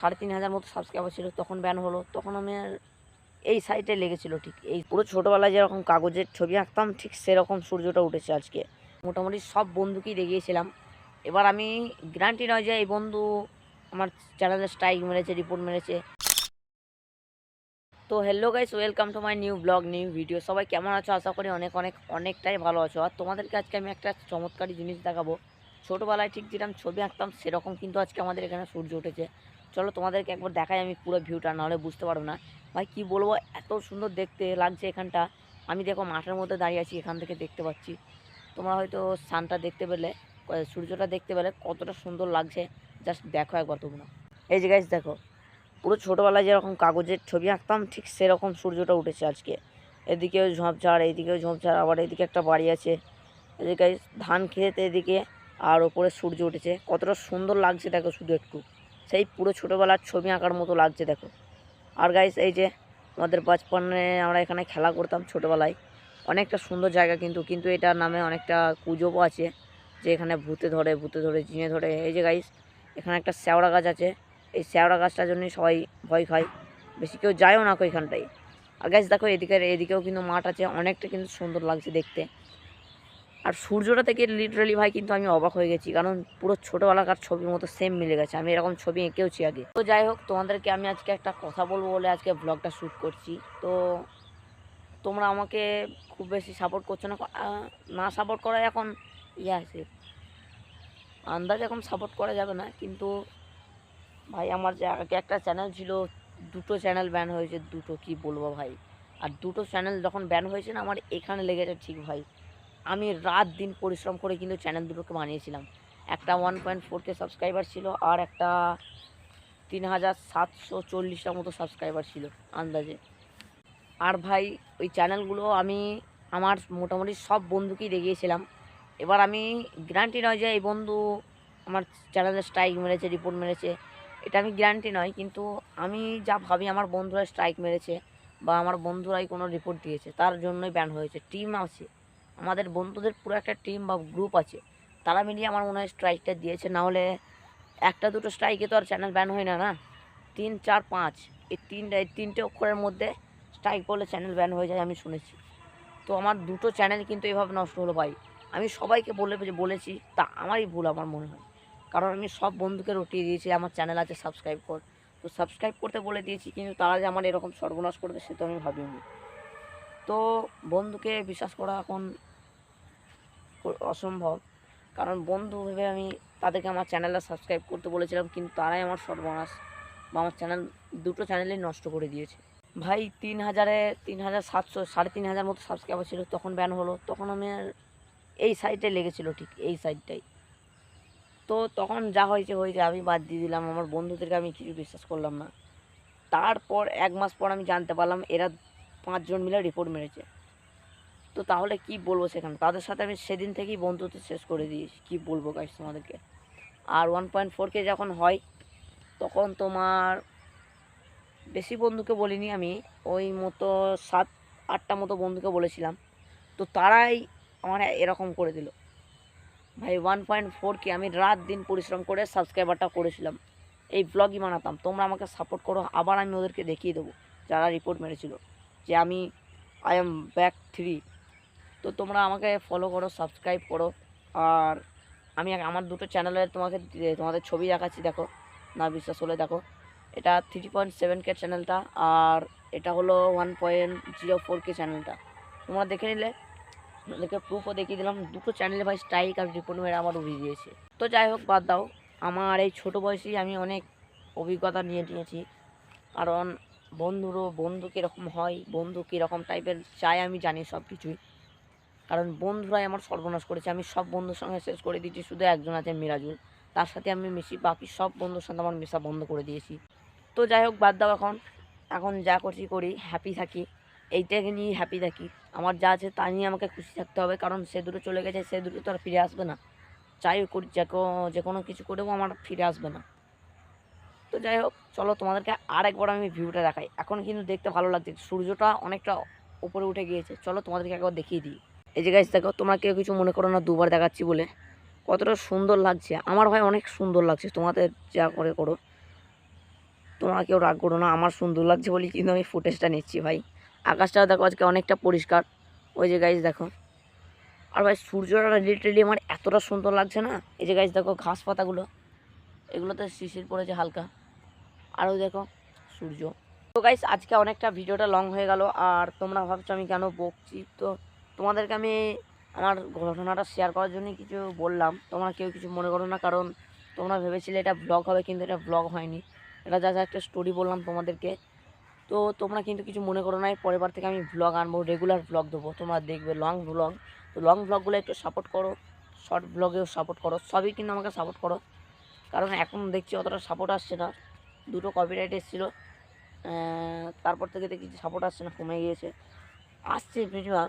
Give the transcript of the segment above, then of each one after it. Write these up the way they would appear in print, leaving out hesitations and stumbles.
3,500 মতো সাবস্ক্রাইবার ছিল, তখন ব্যান হলো। তখন আমি আর এই সাইটে লেগেছিল ঠিক এই পুরো ছোটোবেলায় যেরকম কাগজের ছবি আঁকতাম ঠিক সেরকম সূর্যটা উঠেছে আজকে। মোটামুটি সব বন্ধুকেই দেখিয়েছিলাম। এবার আমি গ্যারান্টি নয় যে এই বন্ধু আমার চ্যানেলে স্ট্রাইক মেরেছে, রিপোর্ট মেরেছে। তো hello guys, welcome to my new blog, new video. সবাই কেমন আছো? আশা করি অনেকটাই ভালো আছো। আর তোমাদেরকে আজকে আমি একটা চমৎকারী জিনিস দেখাবো। ছোটোবেলায় ঠিক যেরকম ছবি আঁকতাম সেরকম কিন্তু আজকে আমাদের এখানে সূর্য উঠেছে। চলো তোমাদেরকে একবার দেখাই আমি পুরো ভিউটা, নাহলে বুঝতে পারবো না। ভাই কী বলবো, এত সুন্দর দেখতে লাগছে এখানটা। আমি দেখো মাঠের মধ্যে দাঁড়িয়ে আছি, এখান থেকে দেখতে পাচ্ছি। তোমরা হয়তো সানটা দেখতে পেলে, সূর্যটা দেখতে পেলে কতটা সুন্দর লাগছে জাস্ট দেখো একবার তোমরা। এই যে গাইস দেখো, পুরো ছোটোবেলায় যেরকম কাগজের ছবি আঁকতাম ঠিক সেরকম সূর্যটা উঠেছে আজকে। এদিকেও ঝোপঝাড়, এইদিকেও ঝোপঝাড়, আবার এদিকে একটা বাড়ি আছে, এদিকে ধান ক্ষেত এদিকে, আর ওপরে সূর্য উঠেছে। কতটা সুন্দর লাগছে দেখো শুধু একটু, সেই পুরো ছোটোবেলার ছবি আঁকার মতো লাগছে দেখো। আর গাইস এই যে আমাদের বাচপনে আমরা এখানে খেলা করতাম ছোটোবেলায়, অনেকটা সুন্দর জায়গা কিন্তু এটার নামে অনেকটা গুজবও আছে যে এখানে ভূতে ধরে জিনে ধরে। এই যে গাইস এখানে একটা শ্যাওড়া গাছ আছে, এই শ্যাওড়া গাছটার জন্যই সবাই ভয় খায়, বেশি কেউ যায়ও না এখানটায়। আর গাইস দেখো এদিকেও কিন্তু মাঠ আছে, অনেকটা কিন্তু সুন্দর লাগছে দেখতে। আর সূর্যটা থেকে লিটারালি ভাই কিন্তু আমি অবাক হয়ে গেছি, কারণ পুরো ছোটোবেলাকার ছবির মতো সেম মিলে গেছে। আমি এরকম ছবি এঁকেওছি আগে। তো যাই হোক, তোমাদেরকে আমি আজকে একটা কথা বলবো বলে আজকে ব্লগটা শ্যুট করছি। তো তোমরা আমাকে খুব বেশি সাপোর্ট করছো না, না সাপোর্ট করা এখন আছে আন্দাজ, এখন সাপোর্ট করা যাবে না। কিন্তু ভাই আমার যে আগে একটা চ্যানেল ছিল, দুটো চ্যানেল ব্যান হয়েছে, দুটো কি বলবো ভাই। আর দুটো চ্যানেল যখন ব্যান হয়েছে না, আমার এখানে লেগেছে ঠিক ভাই। আমি রাত দিন পরিশ্রম করে কিন্তু চ্যানেল দুটোকে বানিয়েছিলাম। একটা 1.4K সাবস্ক্রাইবার ছিল, আর একটা 3,740টার মতো সাবস্ক্রাইবার ছিল আন্দাজে। আর ভাই ওই চ্যানেলগুলো আমি আমার মোটামুটি সব বন্ধুকেই দেখিয়েছিলাম। এবার আমি গ্যারান্টি নয় যে এই বন্ধু আমার চ্যানেলে স্ট্রাইক মেরেছে, রিপোর্ট মেরেছে, এটা আমি গ্যারান্টি নয়। কিন্তু আমি যা ভাবি আমার বন্ধুরা স্ট্রাইক মেরেছে বা আমার বন্ধুরাই কোনো রিপোর্ট দিয়েছে, তার জন্যই ব্যান হয়েছে। টিম আছে আমাদের বন্ধুদের, পুরো একটা টিম বা গ্রুপ আছে, তারা মিলিয়ে আমার মনে হয় স্ট্রাইকটা দিয়েছে। নাহলে একটা দুটো স্ট্রাইকে তো আর চ্যানেল ব্যান হয় না, না 3, 4, 5 এই তিনটে অক্ষরের মধ্যে স্ট্রাইক করলে চ্যানেল ব্যান হয়ে যায় আমি শুনেছি। তো আমার দুটো চ্যানেল কিন্তু এভাবে নষ্ট হলো ভাই। আমি সবাইকে বলেছি, তা আমারই ভুল আমার মনে হয়, কারণ আমি সব বন্ধুকে রটিয়ে দিয়েছি আমার চ্যানেল আছে সাবস্ক্রাইব কর, তো সাবস্ক্রাইব করতে বলে দিয়েছি, কিন্তু তারা যে আমার এরকম সর্বনাশ করবে সে তো আমি ভাবিনি। তো বন্ধুকে বিশ্বাস করা এখন অসম্ভব, কারণ বন্ধু ভেবে আমি তাদেরকে আমার চ্যানেলটা সাবস্ক্রাইব করতে বলেছিলাম, কিন্তু তারাই আমার সর্বনাশ বা আমার চ্যানেল, দুটো চ্যানেলই নষ্ট করে দিয়েছে ভাই। 3,700 3,500 মতো সাবস্ক্রাইবার ছিল, তখন ব্যান হলো। তখন আমি আর এই সাইটে লেগেছিল ঠিক এই সাইডটাই। তো তখন যা হয়েছে হয়েছে, আমি বাদ দিয়ে দিলাম, আমার বন্ধুদেরকে আমি কিছু বিশ্বাস করলাম না। তারপর 1 মাস পর আমি জানতে পারলাম এরা 5 জন মিলে রিপোর্ট মেরেছে। তো তাহলে কি বলবো, সেখানে তাদের সাথে আমি সেদিন থেকেই বন্ধুত্ব শেষ করে দিয়েছি, কি বলবো গাইস তোমাদেরকে। আর 1.4K যখন হয় তখন তোমার বেশি বন্ধুকে বলিনি আমি, ওই মতো 7-8টা মতো বন্ধুকে বলেছিলাম, তো তারাই আমার এরকম করে দিল ভাই। 1.4K আমি রাত দিন পরিশ্রম করে সাবস্ক্রাইবারটা করেছিলাম, এই ব্লগই বানাতাম। তোমরা আমাকে সাপোর্ট করো, আবার আমি ওদেরকে দেখিয়ে দেবো যারা রিপোর্ট মেরেছিল যে আমি আই এম ব্যাক 3। তো তোমরা আমাকে ফলো করো, সাবস্ক্রাইব করো। আর আমি আমার দুটো চ্যানেলে তোমাদের ছবি দেখাচ্ছি, দেখো, না বিশ্বাস হলে দেখো। এটা 3.7K চ্যানেলটা, আর এটা হলো 1.04K চ্যানেলটা। তোমরা দেখে নিলে, ওদেরকে প্রুফও দেখিয়ে দিলাম। দুটো চ্যানেলে ভাই স্ট্রাইক আর রিপোর্ট মেরে আমার উড়িয়ে দিয়েছে। তো যাই হোক, বাদ দাও। আমার এই ছোটো বয়সেই আমি অনেক অভিজ্ঞতা নিয়েছি, কারণ বন্ধু কীরকম হয়, বন্ধু কীরকম টাইপের চায় আমি জানি সব কিছুই। কারণ বন্ধুরাই আমার সর্বনাশ করেছে। আমি সব বন্ধুর সঙ্গে শেষ করে দিয়েছি, শুধু একজন আছে মিরাজুল, তার সাথে আমি মিশি, বাকি সব বন্ধুর সাথে আমার মেশা বন্ধ করে দিয়েছি। তো যাই হোক, বাদ দাও। এখন যা করছি করি, হ্যাপি থাকি, এইটাকে নিয়েই হ্যাপি থাকি। আমার যা আছে তা নিয়ে আমাকে খুশি থাকতে হবে, কারণ সে দুটো চলে গেছে, সে দুটো তো আর ফিরে আসবে না। চাই করি, যে কোনো কিছু করেও আমার ফিরে আসবে না। তো যাই হোক, চলো তোমাদেরকে আরেকবার আমি ভিউটা দেখাই। এখন কিন্তু দেখতে ভালো লাগছে, সূর্যটা অনেকটা উপরে উঠে গিয়েছে। চলো তোমাদেরকে একবার দেখিয়ে দিই। এই যে গাইস দেখো, তোমরা কেউ কিছু মনে করো না, দুবার দেখাচ্ছি বলে। কতটা সুন্দর লাগছে আমার ভাই, অনেক সুন্দর লাগছে, তোমাদের যা করে করো। তোমরা কেউ রাগ করো না, আমার সুন্দর লাগছে বলি কিন্তু আমি ফুটেজটা নিচ্ছি ভাই। আকাশটাও দেখো আজকে অনেকটা পরিষ্কার, ওই যে গাইজ দেখো। আর ভাই সূর্যটা লিটারেলি আমার এতটা সুন্দর লাগছে না। এই যে গাইজ দেখো ঘাস পাতাগুলো, এগুলোতে শিশির পড়েছে হালকা, আর ওই দেখো সূর্য। তো গাইজ আজকে অনেকটা ভিডিওটা লং হয়ে গেল, আর তোমরা ভাবছো আমি কেন বকছি, তো তোমাদেরকে আমি আমার ঘটনাটা শেয়ার করার জন্যই কিছু বললাম। তোমরা কেউ কিছু মনে করো না, কারণ তোমরা ভেবেছিলে এটা ব্লগ হবে, কিন্তু এটা ব্লগ হয়নি, এটা যা একটা স্টোরি বললাম তোমাদেরকে। তো তোমরা কিন্তু কিছু মনে করো না, পরের বার থেকে আমি ব্লগ আনবো, রেগুলার ব্লগ দেবো, তোমরা দেখবে লং ব্লগ। তো লং ব্লগগুলো একটু সাপোর্ট করো, শর্ট ব্লগেও সাপোর্ট করো, সবই কিন্তু আমাকে সাপোর্ট করো, কারণ এখন দেখছি অতটা সাপোর্ট আসছে না। দুটো কপিরাইট এসেছিলো, তারপর থেকে দেখি সাপোর্ট আসছে না, কমে গিয়েছে। আসছে বেশিরভাগ,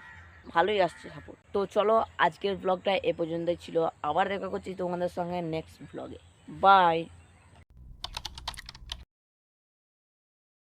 ভালোই আসছে সাপোর্ট। তো চলো আজকের ব্লগটা এ পর্যন্তই ছিল, আবার দেখা করছি তোমাদের সঙ্গে নেক্সট ব্লগে। বাই।